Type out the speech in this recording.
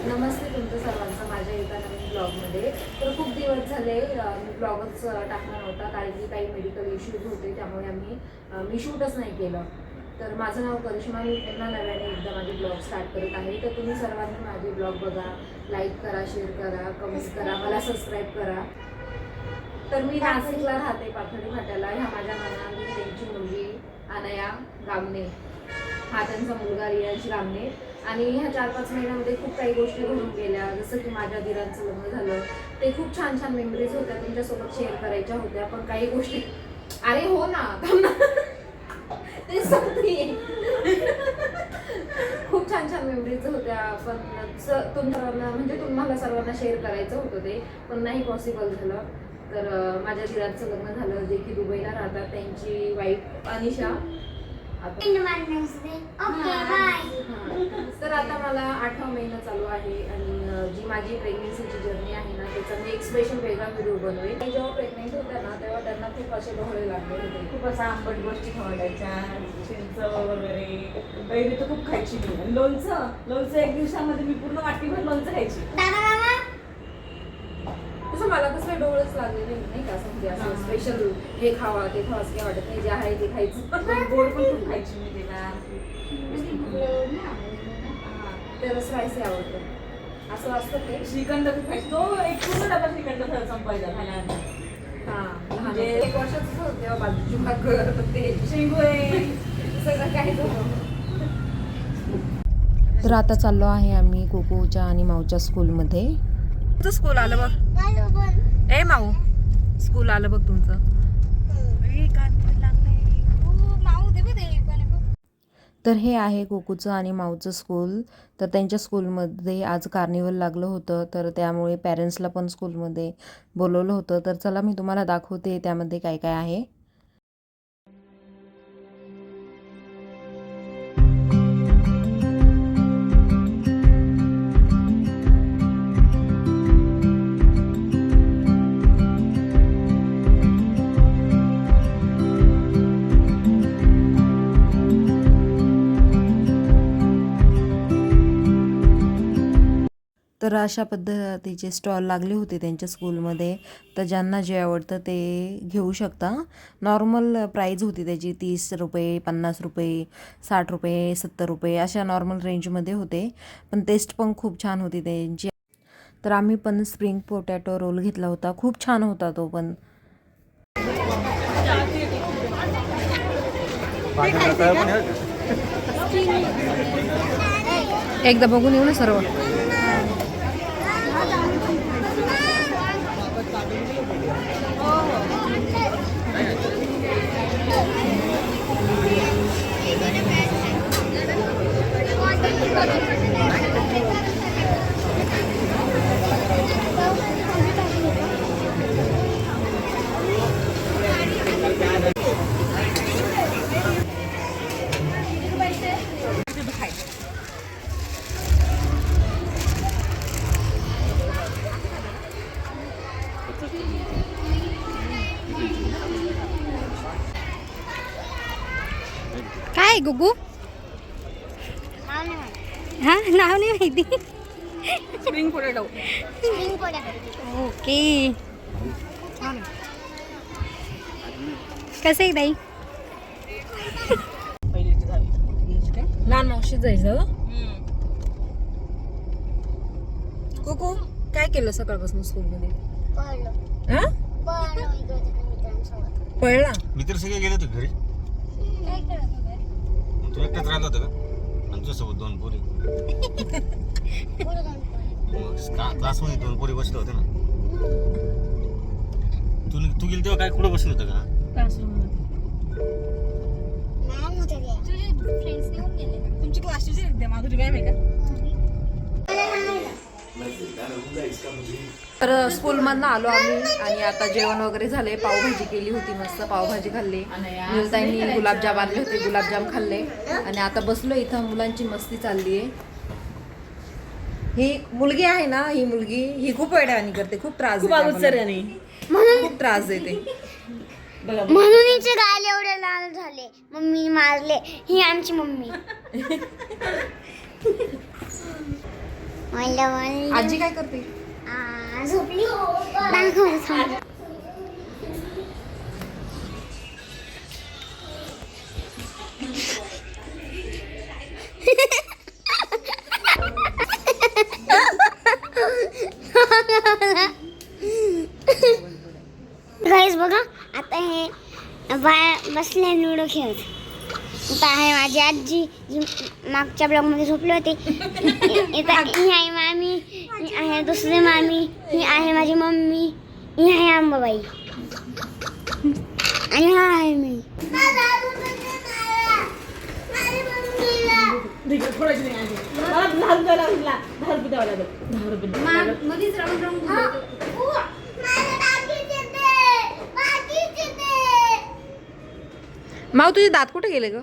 नमस्ते तुमचं सर्वांचं माझ्या एका नवीन ब्लॉगमध्ये. तर खूप दिवस झाले मी ब्लॉगच टाकला नव्हता, कारण की काही मेडिकल इश्यूज होते, त्यामुळे मी शूटच नाही केलं. तर माझं नाव करिश्मा, मी पुन्हा नव्याने एकदा माझे ब्लॉग स्टार्ट करत आहे. तर तुम्ही सर्वांनी माझे ब्लॉग बघा, लाईक करा, शेअर करा, कमेंट करा, मला सबस्क्राईब करा. तर मी नाशिकला राहते, पाथर्डी फाट्याला. ह्या माझ्या नाना, त्यांची मुलगी अनया गामणे, हा त्यांचा मुलगा रियांश गामणे. आणि ह्या 4-5 महिन्यामध्ये खूप काही गोष्टी घडून गेल्या, जसं की माझ्या दिरांचं लग्न झालं. ते खूप छान छान मेमरीज होत्या, तुमच्यासोबत शेअर करायच्या होत्या. पण काही गोष्टी, अरे हो ना, ते सांगते. खूप छान छान मेमरीज होत्या, पण तुम्हाला सर्वांना शेअर करायचं होतं ते, पण नाही पॉसिबल झालं. तर माझ्या दिरांचं लग्न झालं, जे की दुबईला राहतात. त्यांची वाईफ अनिशा. तर आता मला 8वा महिना चालू आहे, आणि जी माझी प्रेग्नेन्सीची जर्नी आहे ना, त्याचा मी एक स्पेशल वेगळा व्हिडिओ बनवेन. मी जेव्हा प्रेग्नेंट होत्या ना, तेव्हा त्यांना खूप असे डोळे लागले होते. खूप असं आंबट गोष्टी खावायच्या, चिंच वगैरे पहिले तर खूप खायची मी. लोणचं एक दिवसामध्ये मी पूर्ण वाटीभर लोणचं खायची. तसं मला कसं डोळेच लागलेले नाही का, म्हणजे असं स्पेशल हे खावा ते खावा असं काही वाटत नाही, जे आहे ते खायचं. गोड पण खूप खायची मी तेव्हा. ते रसरायचे आवडतं, असं असतं ते. श्रीखंड खूप खायची, तो एक पूर्ण डबा श्रीखंड संपायचा खाण्याआधी. म्हणजे 1 वर्षाचंच होतं तेव्हा, बाजूची भाकर, ते शेंगोळे सगळं काही तर आता चाललो आहे आम्ही कोकोच्या आणि माऊच्या स्कूलमध्ये. तुमचं स्कूल आलं बघ. ए माऊ, स्कूल आलं बघ तुमचं. तर हे आहे कोकोचं आणि माऊचं स्कूल. तर त्यांच्या स्कूलमध्ये आज कार्निवल लागलं होतं, तर त्यामुळे पॅरेंट्सला पण स्कूलमध्ये बोलवलं होतं. तर चला मी तुम्हाला दाखवते त्यामध्ये काय काय आहे. तर अशा पद्धतीचे स्टॉल लागले होते त्यांच्या स्कूलमध्ये. तर ज्यांना जे आवडतं ते घेऊ शकता. नॉर्मल प्राईज होती त्याची 30 रुपये, 50 रुपये, 60 रुपये, 70 रुपये अशा नॉर्मल रेंजमध्ये होते. पण टेस्ट पण खूप छान होती त्यांची. तर आम्ही पण स्प्रिंग पोटॅटो रोल घेतला होता, खूप छान होता तो पण. एकदा बघून येऊ ना सर्व. काय गुगू? हा, नाव नाही माहिती. Spring potato. ओके. कसं आहे ताई? लहान मावशीत जायचं. कोको काय केलं सकाळपासून स्कूलमध्ये? पळला. मित्र सगळे गेले होते घरी. तू एकटाच राहिला होता का? आमच्यासोबत 2 पोरी. क्लासमध्ये 2 पोरी बसले होते ना. तू गेली तेव्हा काय कुठं बसलं होतं का? तुमची क्लासची माधुरी मॅम आहे का? तर स्कूलमधनं आलो आम्ही, आणि आता जेवण वगैरे झाले. पावभाजी केली होती, मस्त पावभाजी खाल्ली. निलताईंनी गुलाबजाम आणले होते, गुलाबजाम खाल्ले. आणि आता बसलो इथं, मुलांची मस्ती चालली आहे. ही मुलगी आहे ना, ही खूप वेड्यावानी करते, खूप त्रास देते आम्हाला. खूप त्रास देते. म्हणून हिचे गाल एवढे लाल झाले, मम्मी मारले. ही आमची मम्मी. मला आजी काय करते? झोपली दाखव थांब. गाईस बघा आता हे बसले लुडो खेळत. आता आहे माझी आजी जी मागच्या ब्लॉगमध्ये झोपली होती. इथं ही आहे मामी, ही आहे दुसरी मामी, ही आहे माझी मम्मी, ही आहे अंबाबाई आणि हा आहे मी. थोडंच नाही आहे. मला 10 रुपये लागला, 10 रुपये द्यावं लागेल, 10 रुपये द्यावं लागेल. मध्येच राऊंड राऊंड माऊ तुझे दात कुठे गेले ग?